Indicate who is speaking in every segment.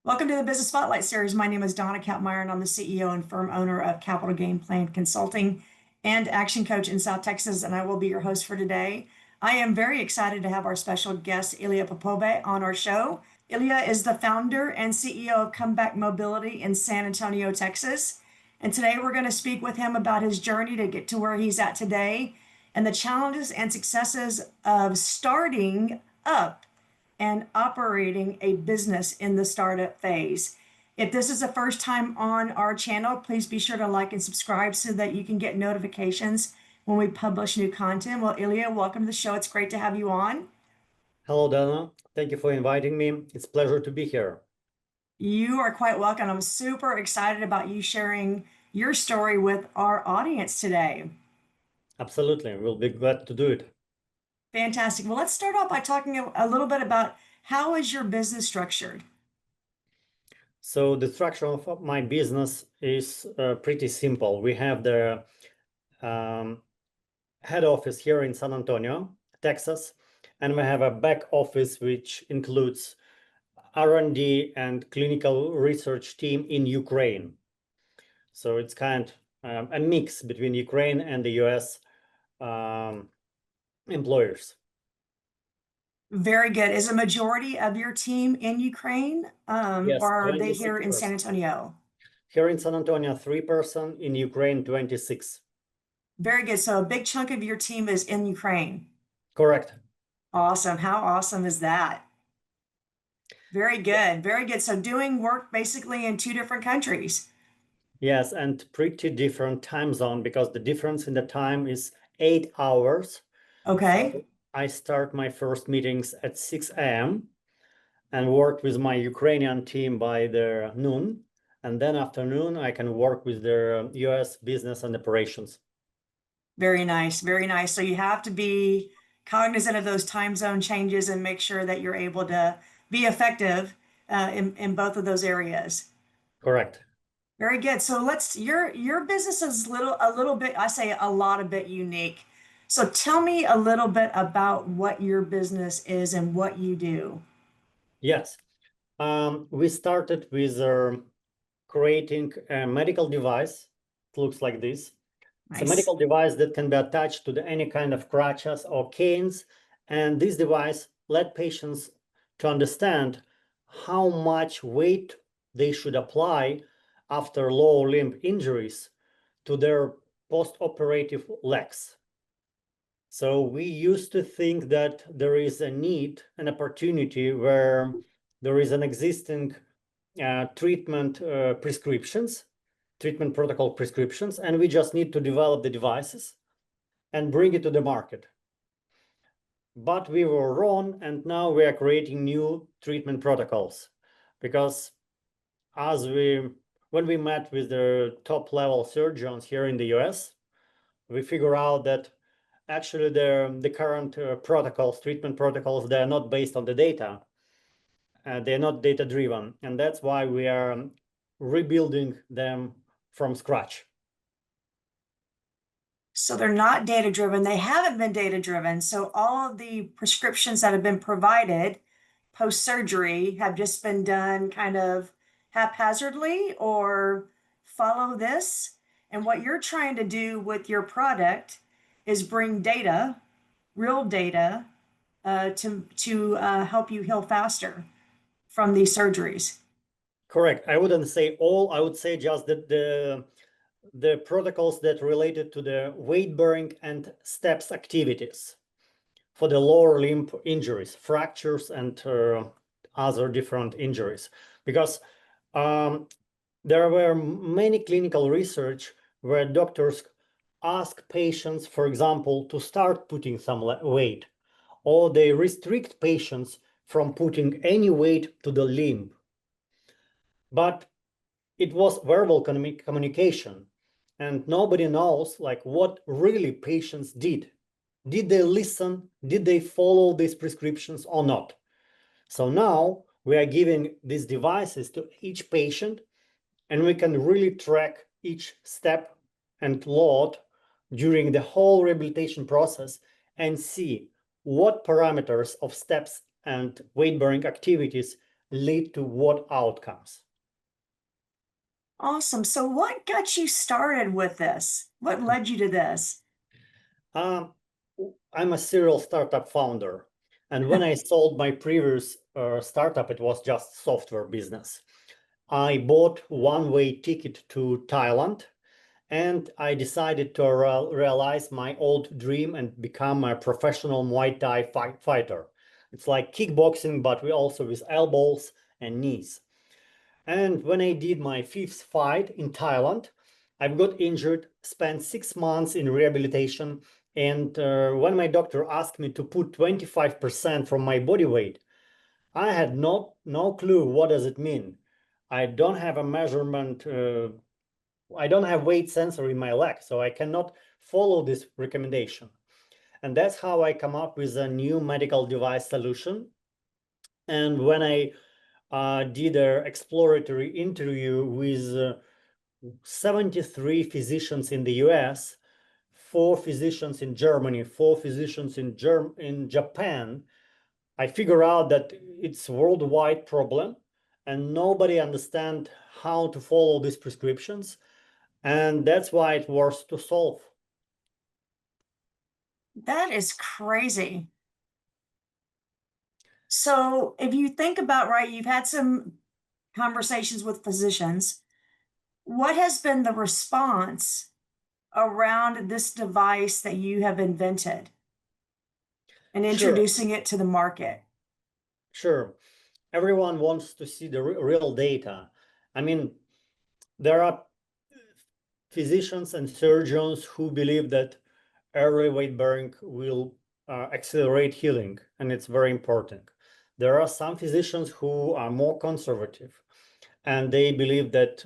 Speaker 1: Welcome to the Business Spotlight Series. My name is Donna Kapmeyer, and I'm the CEO and firm owner of Capital Game Plan Consulting and Action Coach in South Texas, and I will be your host for today. I am very excited to have our special guest, Ilya Popov, on our show. Ilya is the founder and CEO of Comeback Mobility in San Antonio, Texas. And today we're going to speak with him about his journey to get to where he's at today and the challenges and successes of starting up and operating a business in the startup phase. If this is the first time on our channel, please be sure to like and subscribe so that you can get notifications when we publish new content. Well, Ilya, welcome to the show. It's great to have you on.
Speaker 2: Hello, Donna. Thank you for inviting me. It's a pleasure to be here.
Speaker 1: You are quite welcome. I'm super excited about you sharing your story with our audience today.
Speaker 2: Absolutely. We'll be glad to do it.
Speaker 1: Fantastic. Well, let's start off by talking a little bit about how is your business structured?
Speaker 2: So the structure of my business is pretty simple. We have the head office here in San Antonio, Texas, and we have a back office which includes R&D and clinical research team in Ukraine. So it's kind of a mix between Ukraine and the US employers.
Speaker 1: Very good. Is a majority of your team in Ukraine,
Speaker 2: Yes,
Speaker 1: or are they here in
Speaker 2: 26%.
Speaker 1: San Antonio?
Speaker 2: Here in San Antonio, 3%, in Ukraine, 26.
Speaker 1: Very good. So a big chunk of your team is in Ukraine.
Speaker 2: Correct.
Speaker 1: Awesome. How awesome is that? Very good. Very good. So doing work basically in two different countries.
Speaker 2: Yes, and pretty different time zone because the difference in the time is 8 hours.
Speaker 1: Okay.
Speaker 2: So I start my first meetings at 6 a.m. and work with my Ukrainian team by the noon. And then afternoon, I can work with the US business and operations.
Speaker 1: Very nice. Very nice. So you have to be cognizant of those time zone changes and make sure that you're able to be effective in both of those areas.
Speaker 2: Correct.
Speaker 1: Very good. So your business is a little bit, I say a lot, a bit unique. So tell me a little bit about what your business is and what you do.
Speaker 2: Yes. We started with creating a medical device. It looks like this. It's a
Speaker 1: Nice.
Speaker 2: medical device that can be attached to any kind of crutches or canes. And this device let patients to understand how much weight they should apply after lower limb injuries to their post-operative legs. So we used to think that there is a need, an opportunity where there is an existing treatment protocol prescriptions, and we just need to develop the devices and bring it to the market. But we were wrong, and now we are creating new treatment protocols because when we met with the top level surgeons here in the US, we figure out that actually the current treatment protocols, they are not based on the data. They're not data driven, and that's why we are rebuilding them from scratch.
Speaker 1: So they're not data driven. They haven't been data driven. So all of the prescriptions that have been provided post surgery have just been done kind of haphazardly or follow this. And what you're trying to do with your product is bring data, real data, to help you heal faster from these surgeries.
Speaker 2: Correct. I wouldn't say all. I would say just that the protocols that related to the weight bearing and steps activities for the lower limb injuries, fractures, and other different injuries. Because there were many clinical research where doctors ask patients, for example, to start putting some weight, or they restrict patients from putting any weight to the limb. But it was verbal communication, and nobody knows like what really patients did. Did they listen? Did they follow these prescriptions or not? So now we are giving these devices to each patient, and we can really track each step and load during the whole rehabilitation process and see what parameters of steps and weight-bearing activities lead to what outcomes.
Speaker 1: Awesome. So what got you started with this? What led you to this?
Speaker 2: I'm a serial startup founder. And when I sold my previous startup, it was just software business. I bought one-way ticket to Thailand, and I decided to realize my old dream and become a professional Muay Thai fighter. It's like kickboxing, but we also with elbows and knees. And when I did my 5th fight in Thailand, I got injured, spent 6 months in rehabilitation. And when my doctor asked me to put 25% from my body weight, I had no clue what does it mean. I don't have a measurement, I don't have weight sensor in my leg, so I cannot follow this recommendation. And that's how I come up with a new medical device solution. And when I did an exploratory interview with 73 physicians in the US, 4 physicians in Germany, 4 physicians in Japan, I figure out that it's a worldwide problem and nobody understands how to follow these prescriptions. And that's why it was to solve.
Speaker 1: That is crazy. So if you think about, right, you've had some conversations with physicians. What has been the response around this device that you have invented and
Speaker 2: Sure,
Speaker 1: introducing it to the market?
Speaker 2: sure. Everyone wants to see the real data. I mean, there are physicians and surgeons who believe that early weight bearing will accelerate healing, and it's very important. There are some physicians who are more conservative, and they believe that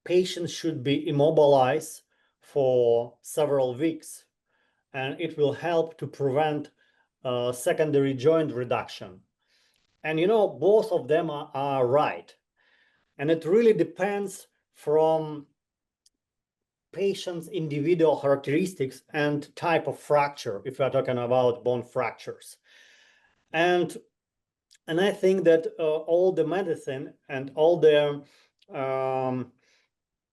Speaker 2: patients should be immobilized for several weeks, and it will help to prevent secondary joint reduction. And both of them are right. And it really depends from patient's individual characteristics and type of fracture, if we're talking about bone fractures. And I think that all the medicine and all the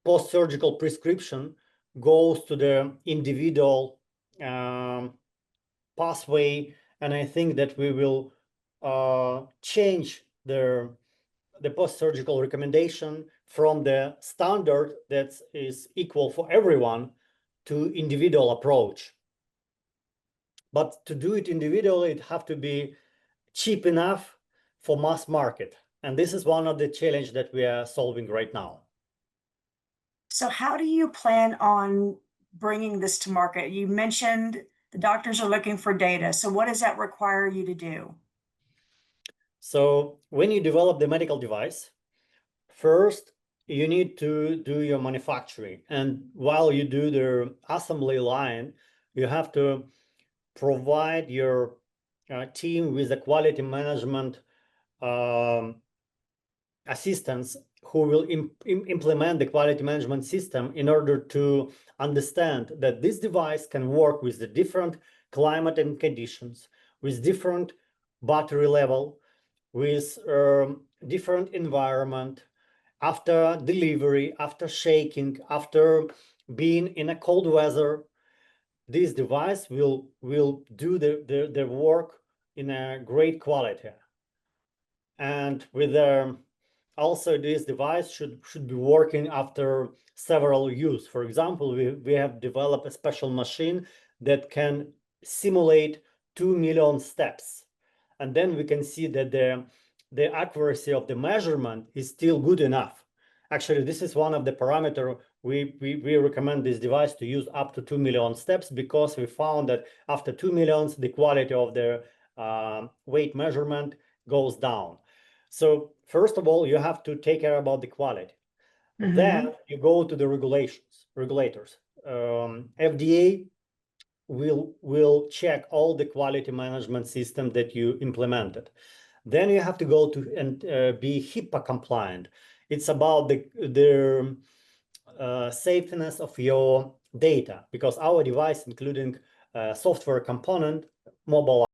Speaker 2: post-surgical prescription goes to the individual pathway, and I think that we will change the post-surgical recommendation from the standard that is equal for everyone to individual approach. But to do it individually, it have to be cheap enough for mass market. And this is one of the challenge that we are solving right now.
Speaker 1: So how do you plan on bringing this to market? You mentioned the doctors are looking for data. So what does that require you to do?
Speaker 2: So when you develop the medical device, first, you need to do your manufacturing. And while you do the assembly line, you have to provide your team with a quality management assistants who will implement the quality management system in order to understand that this device can work with the different climate and conditions, with different battery level, with different environment, after delivery, after shaking, after being in a cold weather. This device will do the work in a great quality. And with also this device should be working after several use. For example, we have developed a special machine that can simulate 2 million steps, and then we can see that the accuracy of the measurement is still good enough. Actually, this is one of the parameters we recommend this device to use up to 2 million steps, because we found that after 2 millions, the quality of the weight measurement goes down. So first of all, you have to take care about the quality. Then you go to the regulators. FDA will check all the quality management system that you implemented. Then you have to go to and be HIPAA compliant. It's about the safeness of your data, because our device, including software component, mobile